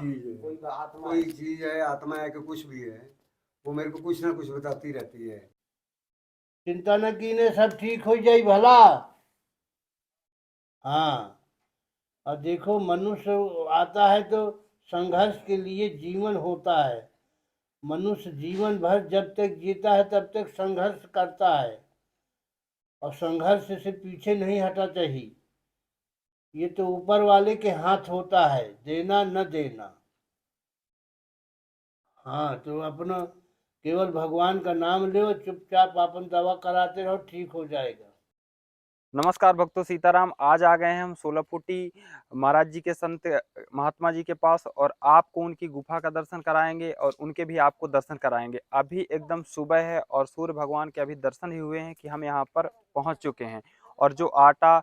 चीज है, कोई आत्मा कोई चीज है, आत्मा है कि कुछ भी है, वो मेरे को कुछ ना कुछ बताती रहती है। चिंता न कीने सब ठीक हो जाई भला। हाँ, और देखो मनुष्य आता है तो संघर्ष के लिए जीवन होता है। मनुष्य जीवन भर जब तक जीता है तब तक संघर्ष करता है और संघर्ष से पीछे नहीं हटा चाहिए। ये तो ऊपर वाले के हाथ होता है, देना न देना। हाँ, तो अपना केवल भगवान का नाम लो, चुपचाप अपन दवा कराते रहो, ठीक हो जाएगा। नमस्कार भक्तों, सीताराम। आज आ गए हैं हम 16 फुटी महाराज जी के संत महात्मा जी के पास और आपको उनकी गुफा का दर्शन कराएंगे और उनके भी आपको दर्शन कराएंगे। अभी एकदम सुबह है और सूर्य भगवान के अभी दर्शन ही हुए हैं कि हम यहाँ पर पहुँच चुके हैं। और जो आटा,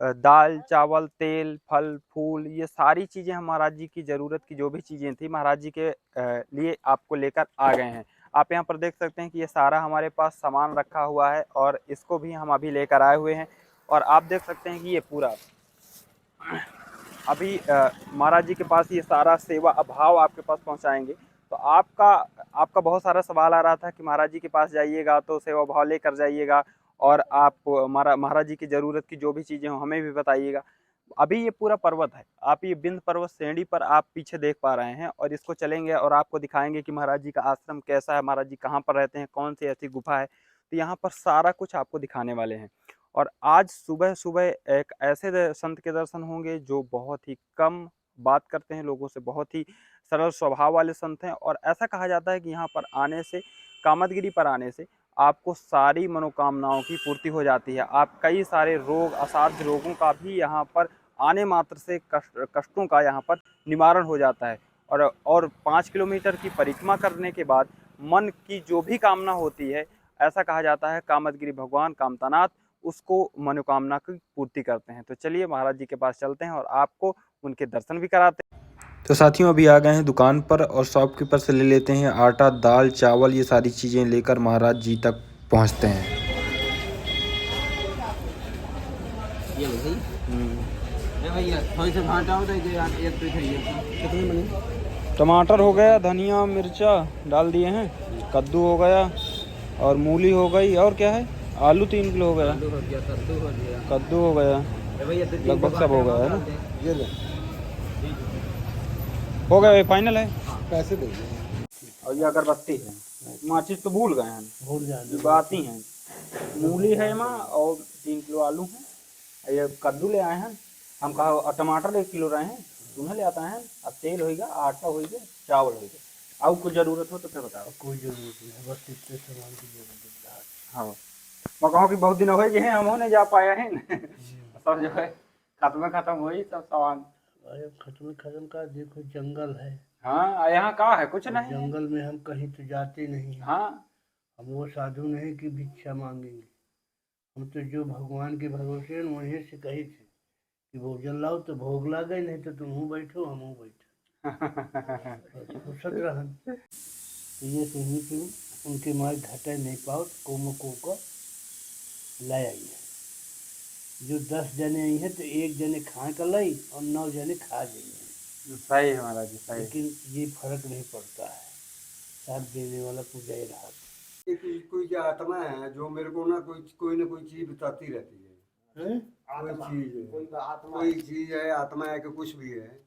दाल, चावल, तेल, फल, फूल, ये सारी चीज़ें हम महाराज जी की ज़रूरत की जो भी चीज़ें थी महाराज जी के लिए आपको लेकर आ गए हैं। आप यहाँ पर देख सकते हैं कि ये सारा हमारे पास सामान रखा हुआ है और इसको भी हम अभी लेकर आए हुए हैं। और आप देख सकते हैं कि ये पूरा अभी महाराज जी के पास ये सारा सेवा अभाव आपके पास पहुँचाएंगे। तो आपका बहुत सारा सवाल आ रहा था कि महाराज जी के पास जाइएगा तो सेवा भाव लेकर जाइएगा और आप महाराज जी की ज़रूरत की जो भी चीज़ें हो हमें भी बताइएगा। अभी ये पूरा पर्वत है, आप ये बिंद पर्वत श्रेणी पर आप पीछे देख पा रहे हैं और इसको चलेंगे और आपको दिखाएंगे कि महाराज जी का आश्रम कैसा है, महाराज जी कहाँ पर रहते हैं, कौन सी ऐसी गुफा है। तो यहाँ पर सारा कुछ आपको दिखाने वाले हैं। और आज सुबह सुबह एक ऐसे संत के दर्शन होंगे जो बहुत ही कम बात करते हैं लोगों से, बहुत ही सरल स्वभाव वाले संत हैं। और ऐसा कहा जाता है कि यहाँ पर आने से, कामदगिरी पर आने से आपको सारी मनोकामनाओं की पूर्ति हो जाती है। आप कई सारे रोग, असाध्य रोगों का भी यहाँ पर आने मात्र से कष्टों का यहाँ पर निवारण हो जाता है। और 5 किलोमीटर की परिक्रमा करने के बाद मन की जो भी कामना होती है, ऐसा कहा जाता है कामदगिरी भगवान कामतानाथ उसको मनोकामना की पूर्ति करते हैं। तो चलिए महाराज जी के पास चलते हैं और आपको उनके दर्शन भी कराते हैं। तो साथियों, अभी आ गए हैं दुकान पर और शॉपकीपर से ले लेते हैं आटा, दाल, चावल, ये सारी चीज़ें लेकर महाराज जी तक पहुंचते हैं। ये भैया थोड़ी सी भाटा हो तो एक तो चाहिए। कितने बने? टमाटर हो गया, धनिया मिर्चा डाल दिए हैं, कद्दू हो गया और मूली हो गई, और क्या है, आलू 3 किलो हो गया, आलू हो गया, कद्दू हो गया, कद्दू हो गया, भैया लगभग सब हो गया है ना। ये ले, हो गया, फाइनल है। पैसे दे दो। और ये अगरबत्ती है, माचिस तो भूल गए हैं, भूल जाने बात ही हैं। मूली है माँ और 3 किलो आलू हैं, ये कद्दू ले आए हैं हम, कहा और टमाटर 1 किलो रहे हैं, तुम्हें ले आता है। अब तेल होगा, आटा होगा, चावल होगा, और कुछ ज़रूरत हो तो फिर बताओ। कोई जरूरत नहीं है, बस इतने सामान की जरूरत है। हाँ, मैं कहूँ कि बहुत दिन हो गए हैं हम नहीं जा पाया है सब जो है खत्म हो ही सब सामान। अरे खत्म का देखो, जंगल है। हाँ, यहाँ कहाँ है, कुछ नहीं है। जंगल में हम कहीं तो जाते नहीं हैं। हाँ, हम वो साधु नहीं कि भिक्षा मांगेंगे। हम तो जो भगवान के भरोसे हैं वहीं से कही थे कि भोजन लाओ तो भोग ला गए, नहीं तो तुम बैठो हम बैठो, फुर्सत रहन। तो ये सुनी तुम उनके मार घटे नहीं पाओ, कोमको को लाई आई है। जो 10 जने आई हैं तो 1 जने खा कर लाई और 9 जने खा जाइए। सही है महाराज जी, सही। लेकिन ये फर्क नहीं पड़ता है, साथ देने वाला पूजा ही रहा। कोई आत्मा है जो मेरे को ना कोई चीज बताती रहती है। कोई चीज है, कोई आत्मा कोई चीज है, आत्मा है कि कुछ भी है,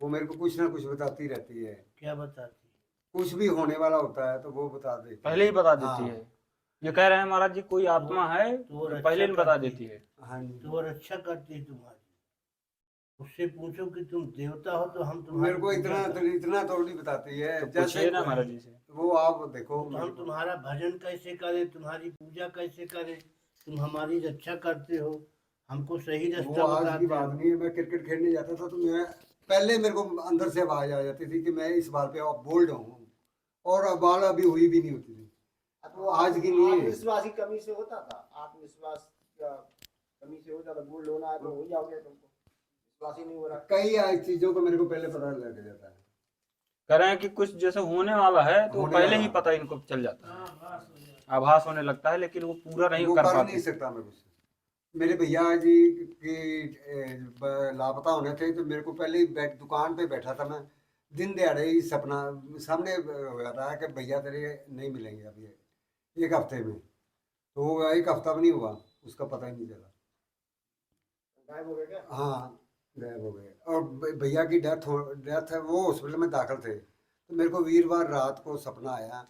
वो मेरे को कुछ ना कुछ बताती रहती है। क्या बताती? कुछ भी होने वाला होता है तो वो बता देती है। पहले ही बता देती हाँ। है। ये कह रहे हैं महाराज जी कोई आत्मा है तो वो तो पहले ही रक्षा बता करती देती है। हाँ जी। तो वो रक्षा करती है तुम्हारी। उससे पूछो कि तुम देवता हो तो हम मेरे तुम्हारी को पूजा करें। इतना थोड़ी बताती है। तो जैसे पूछिए ना महाराज जी से। वो आप देखो, तो हम तुम्हारा भजन कैसे करें, तुम्हारी पूजा कैसे करें, तुम हमारी रक्षा करते हो, हमको सही वो रास्ता आज की बताते बात हो। नहीं है। मैं क्रिकेट खेलने जाता था तो मैं पहले मेरे को अंदर से आवाज आ जाती थी कि मैं इस बाल पे अब बोल्ड हूँ, और बाल अभी हुई भी नहीं होती थी। तो आज की नहीं है। आत्मविश्वास की कमी से होता था, आत्मविश्वास का कमी से होता था। बोल्ड होना है तो हो जाओगे, तुमको विश्वास ही नहीं हो रहा। कई चीजों को मेरे को पहले पता लग जाता है। कह रहे हैं कि कुछ जैसे होने वाला है तो होने पहले वाला ही पता इनको चल जाता है, आभास होने लगता है, लेकिन वो पूरा नहीं वो कर कर पाते। नहीं सकता मैं कुछ। मेरे भैया जी की लापता होने थे तो मेरे को पहले ही दुकान पे बैठा था मैं, दिन दिहाड़े ही सपना सामने हो जाता है कि भैया तेरे नहीं मिलेंगे अभी 1 हफ्ते में। तो वो 1 हफ्ता भी नहीं हुआ, उसका पता ही नहीं चला। गायब हो गया क्या? हाँ, गायब हो गए। और भैया की डेथ है, वो हॉस्पिटल में दाखिल थे। तो मेरे को वीरवार रात को सपना आया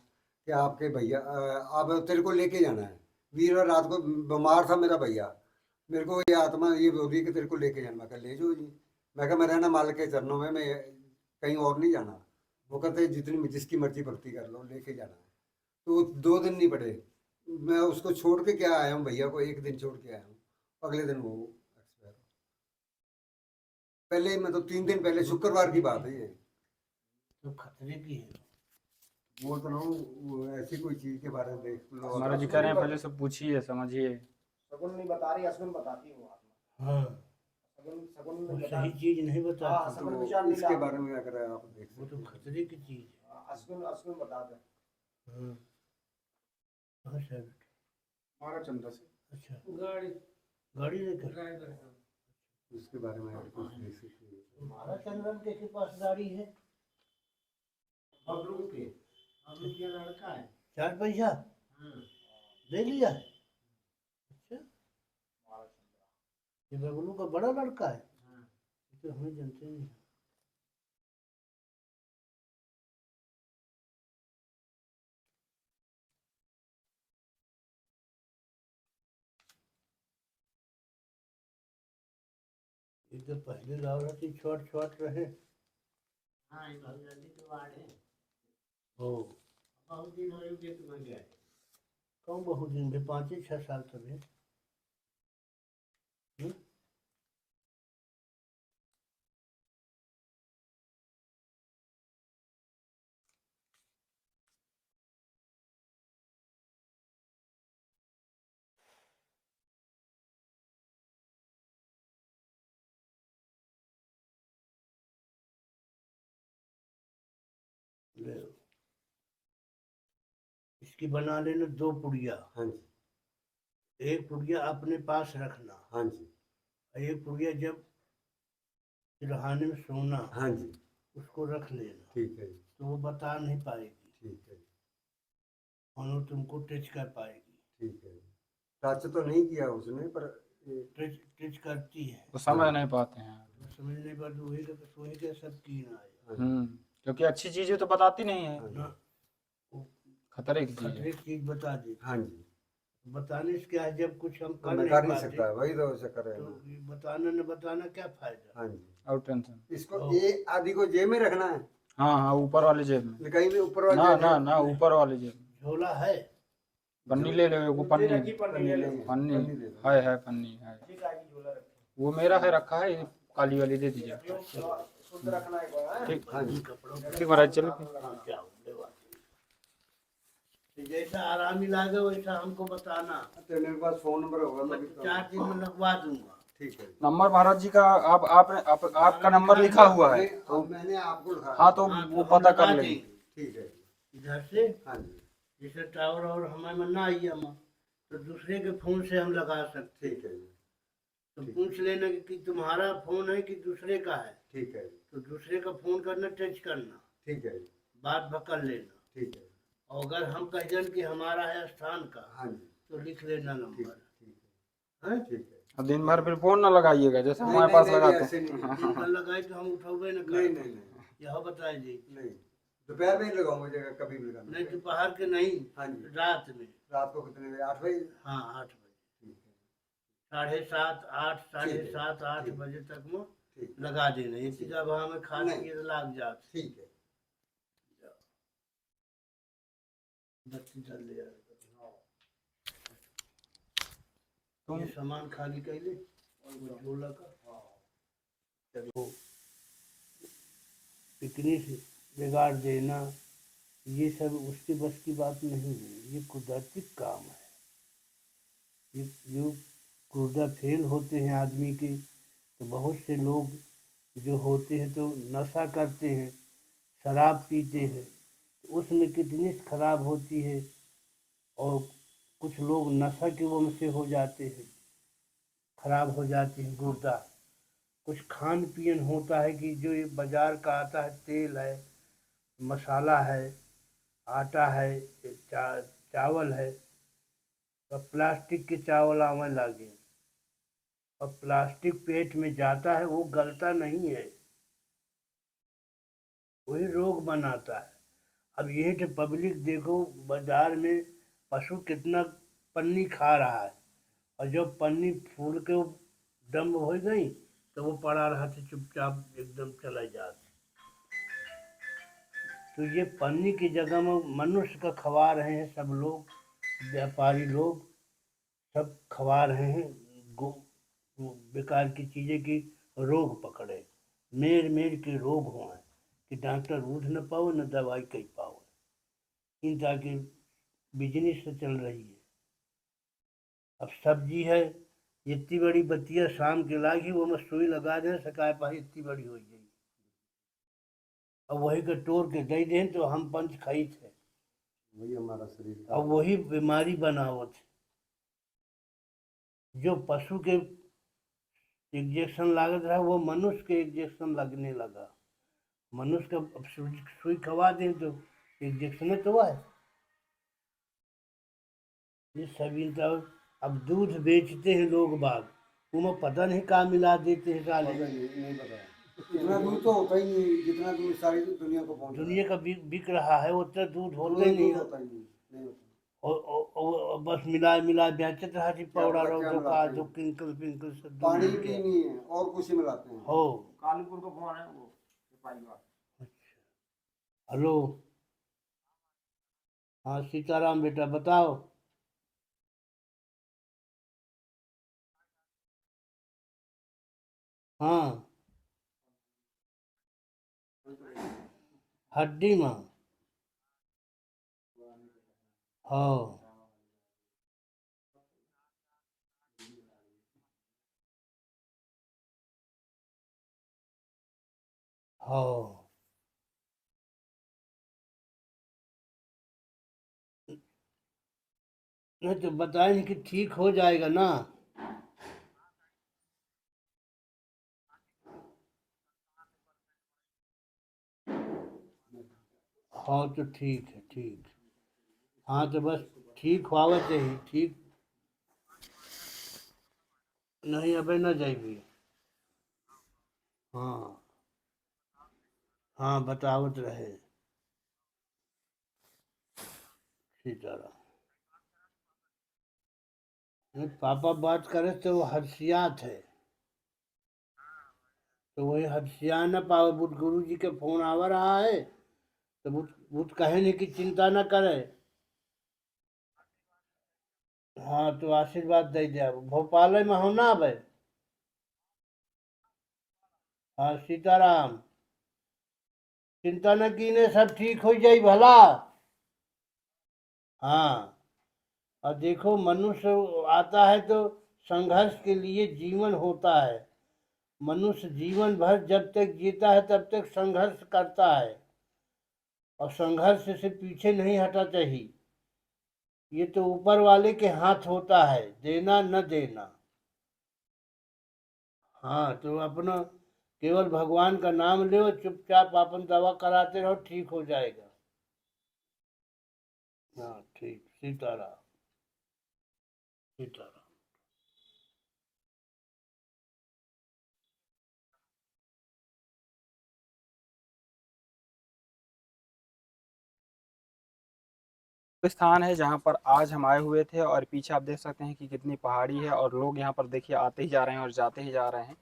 कि आपके भैया अब तेरे को लेके जाना है। वीरवार रात को बीमार था मेरा भैया, मेरे को ये आत्मा ये बोल रही कि तेरे को लेके जाना। मैं कहा ले जाओ जी। मैं कहा मैं रहना मालिक के चरणों में, मैं कहीं और नहीं जाना। वो कहते जितनी जिसकी मर्जी भक्ति कर लो, लेके जाना है। तो 2 दिन नहीं पड़े, मैं उसको छोड़ के क्या आया हूँ, भैया को 1 दिन छोड़ के आया हूँ, अगले दिन वो एक्सपायर। पहले ही मैं तो 3 दिन पहले, शुक्रवार की बात है ये। तो खतरे की है। बोल तो रहा हूँ, वो ऐसी कोई चीज के बारे में देख लो। महाराज जी कह रहे हैं पहले से पूछिए समझिए। सगुन नहीं बता रही, असगुन बताती हूँ आत्मा। हाँ, सगुन सगुन वो नहीं बता सही चीज नहीं हाँ, बताती। सगुन तो विचार नहीं इसके ला। बारे में अगर आप देख वो तो सकते हैं। खतरे की चीज है। असगुन असगुन बता दे। हाँ, कहाँ से आए बेटे? हमारा चंदा से। अच्छा, गाड़ी लेकर। उसके बारे में अगर कुछ देख सकते हैं। तुम्हारा चंदन के पास गाड़ी है? बबलू के लड़का है। 4 पैसा ले लिया है? अच्छा, ये बबलू का बड़ा लड़का है? ये तो हमें जानते नहीं। ये तो पहले औरत ही छोट छोट रहे। हाँ, ये बहुत जल्दी के वार्ड है। हो बहुत दिन हो गए तुम्हें गए। कौन बहुत दिन में 5-6 साल तक है। ले लो। इसकी बना लेना 2 पुड़िया। हाँ जी, एक पुड़िया अपने पास रखना, हाँ जी, और एक पुड़िया जब सिरहाने में सोना हाँ जी, उसको रख लेना। ठीक है जी, तो वो बता नहीं पाएगी ठीक है जी, और वो तुमको टच कर पाएगी। ठीक है जी। टच तो नहीं किया उसने, पर टच टच करती है तो समझ नहीं पाते हैं। तो समझने पर वही का सोए के सब की ना आए क्योंकि अच्छी चीजें तो बताती नहीं है, हाँ जी, ना। वो खतरे की चीज है। खतरे की चीज बता देती। हाँ जी। बताने से क्या है, जब कुछ हम तो कर मैं नहीं कर नहीं पाते सकता, वही तो चक्कर है तो ना। ये बताना न बताना क्या फायदा। हाँ जी, और टेंशन। इसको ये आदि को जेब में रखना है, हाँ हाँ, ऊपर वाले जेब में। कहीं भी ऊपर वाले ना जेब में- ना ना, ऊपर वाले जेब में। झोला है? पन्नी ले लो, एगो पन्नी पन्नी। रखी, पन्नी ले लो। पन्नी पन्नी दे दो। है पन्नी है। ठीक है, आगे झोला रखो। वो मेरा है रखा है, ये काली वाली दे दीजिए। शुद्ध रखना है कोई, हाँ? ठीक हाँ जी, ठीक महाराज, चलो। क्या हो बात। जैसा आराम ही लागे वैसा हमको बताना। तो मेरे पास फोन नंबर होगा मैं तो 4 दिन में लगवा दूंगा। ठीक है। नंबर महाराज जी का आपका नंबर लिखा हुआ है। तो मैंने आपको लिखा हाँ तो हाँ, वो हम पता लगा कर लेंगे। देंगे। ठीक है, इधर से हाँ जी, जैसे टावर और हमें में ना आई हम तो दूसरे के फोन से हम लगा सकते। ठीक है जी, तो ठीक। पूछ लेना कि तुम्हारा फोन है कि दूसरे का है। ठीक है, तो दूसरे का फोन करना, टच करना, ठीक है, बात पकड़ लेना। ठीक है, और अगर हम कह दें कि हमारा है स्थान का हाँ जी, तो लिख लेना ठीक नंबर। ठीक हैं? है, ठीक है। अब दिन भर फिर फोन ना लगाइएगा जैसे नहीं, हमारे नहीं, पास नहीं, लगाते ऐसे हैं। नहीं, दिन भर लगाए तो हम उठोगे न नहीं, कर। नहीं, नहीं, यह बताए जी। नहीं, दोपहर में ही लगाऊंगा, जगह कभी भी लगाना। नहीं दोपहर के नहीं, हाँ जी, रात में। रात को कितने बजे? 8 बजे? हाँ 8 बजे, ठीक है, 7:30, 8, ठीक है, 7:30, 8 ठीक। बजे तक में ठीक, लगा देना। इसी का भाव में खाद नहीं। की लाग जाते। ठीक है। बत्ती डाल ले यार। तुम ये सामान खाली कर ले और वो झोला का चलो पिकनिक बिगाड़ देना, ये सब उसके बस की बात नहीं है। ये कुदरती काम है। ये जो गुर्दा फेल होते हैं आदमी के, तो बहुत से लोग जो होते हैं तो नशा करते हैं, शराब पीते हैं, तो उसमें किडनी खराब होती है। और कुछ लोग नशा के वजह से हो जाते हैं, खराब हो जाते हैं गुर्दा। कुछ खान पीन होता है कि जो ये बाजार का आता है, तेल है, मसाला है, आटा है, चावल है, और प्लास्टिक के चावल आने लगे, और प्लास्टिक पेट में जाता है, वो गलता नहीं है, वही रोग बनाता है। अब ये तो पब्लिक देखो, बाजार में पशु कितना पन्नी खा रहा है, और जब पन्नी फूल के वो दम हो गई तो वो पड़ा रहा था चुपचाप, एकदम चला जाता। तो ये पन्नी की जगह में मनुष्य का खवा रहे हैं सब लोग, व्यापारी लोग सब खवा रहे हैं बेकार की चीज़ें की रोग पकड़े, मेर मेर के रोग हुए कि डॉक्टर उठ न पाओ न दवाई कही पाओ, इन ताकि बिजनेस से चल रही है। अब सब्जी है, इतनी बड़ी बत्तियाँ शाम के लागी, वो में सुई लगा दें, सकाए पाई इतनी बड़ी हो गई, अब वही के तोड़ के दे दें तो हम पंच खाई थे, वही हमारा शरीर अब वही बीमारी बनावत। जो पशु के इंजेक्शन लागत रहा वो मनुष्य के इंजेक्शन लगने लगा। मनुष्य का अब सुई खवा दें तो इंजेक्शन तो है। ये सभी तो अब दूध बेचते हैं लोग बाग, उन्हें पता नहीं कहाँ मिला देते हैं साले। नहीं पता, इतना दूध तो होता ही नहीं जितना दूध सारी दुनिया को पहुंच दुनिया का बिक रहा है, उतना दूध होता ही नहीं, और बस मिला बेचत रहा थी पाउडर और दो किंकल पिंकल से पानी भी नहीं है और कुछ ही मिलाते हैं। हो कानपुर का फोन है वो सिपाही का। हेलो, हाँ सीताराम बेटा बताओ। हाँ हड्डी में, हाँ हाँ नहीं तो बताएं कि ठीक हो जाएगा ना। हाँ तो ठीक है, ठीक, हाँ तो बस ठीक हुआ चाहिए, ठीक नहीं अबे न जाइए। हाँ हाँ बतावत रहे सीताराम। नहीं, पापा बात करे तो वो हर्षियात है, तो वही हर्षिया न पावे, बुध गुरु जी के फोन आवा रहा है, तो बुध कहे नहीं कि चिंता न करे। हाँ तो आशीर्वाद दे दिया, भोपाल में हो ना भाई। हाँ सीताराम, चिंता न कीने, सब ठीक हो जाई भला। हाँ और देखो, मनुष्य आता है तो संघर्ष के लिए जीवन होता है। मनुष्य जीवन भर जब तक जीता है तब तक संघर्ष करता है, और संघर्ष से पीछे नहीं हटा चाहिए। ये तो ऊपर वाले के हाथ होता है, देना न देना। हाँ तो अपना केवल भगवान का नाम लो, चुपचाप अपन दवा कराते रहो, ठीक हो जाएगा। हाँ ठीक, सीताराम सीताराम। स्थान है जहाँ पर आज हम आए हुए थे, और पीछे आप देख सकते हैं कि कितनी पहाड़ी है, और लोग यहाँ पर देखिए आते ही जा रहे हैं और जाते ही जा रहे हैं।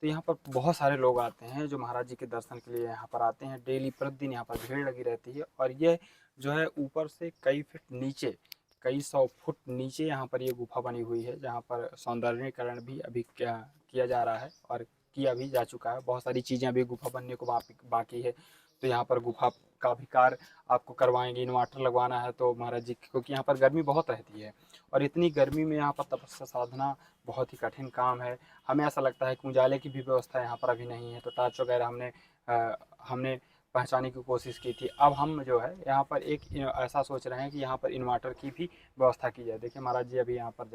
तो यहाँ पर बहुत सारे लोग आते हैं जो महाराज जी के दर्शन के लिए यहाँ पर आते हैं। डेली प्रतिदिन यहाँ पर भीड़ लगी रहती है, और ये जो है ऊपर से कई फीट नीचे, कई 100 फुट नीचे यहाँ पर ये गुफा बनी हुई है, जहाँ पर सौंदर्यीकरण भी अभी किया जा रहा है और किया भी जा चुका है। बहुत सारी चीज़ें अभी गुफा बनने को बाकी है। तो यहाँ पर गुफा का भी कार्य आपको करवाएंगे। इन्वर्टर लगवाना है तो महाराज जी, क्योंकि यहाँ पर गर्मी बहुत रहती है, और इतनी गर्मी में यहाँ पर तपस्या साधना बहुत ही कठिन काम है। हमें ऐसा लगता है कि उजाले की भी व्यवस्था यहाँ पर अभी नहीं है, तो टार्च वगैरह हमने पहुँचाने की कोशिश की थी। अब हम जो है यहाँ पर एक ऐसा सोच रहे हैं कि यहाँ पर इन्वर्टर की भी व्यवस्था की जाए। देखिए महाराज जी अभी यहाँ पर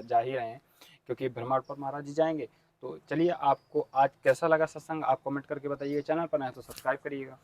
जा ही रहे हैं, क्योंकि भ्रमण पर महाराज जी जाएंगे तो चलिए, आपको आज कैसा लगा सत्संग आप कमेंट करके बताइए, चैनल पर नए हैं तो सब्सक्राइब करिएगा।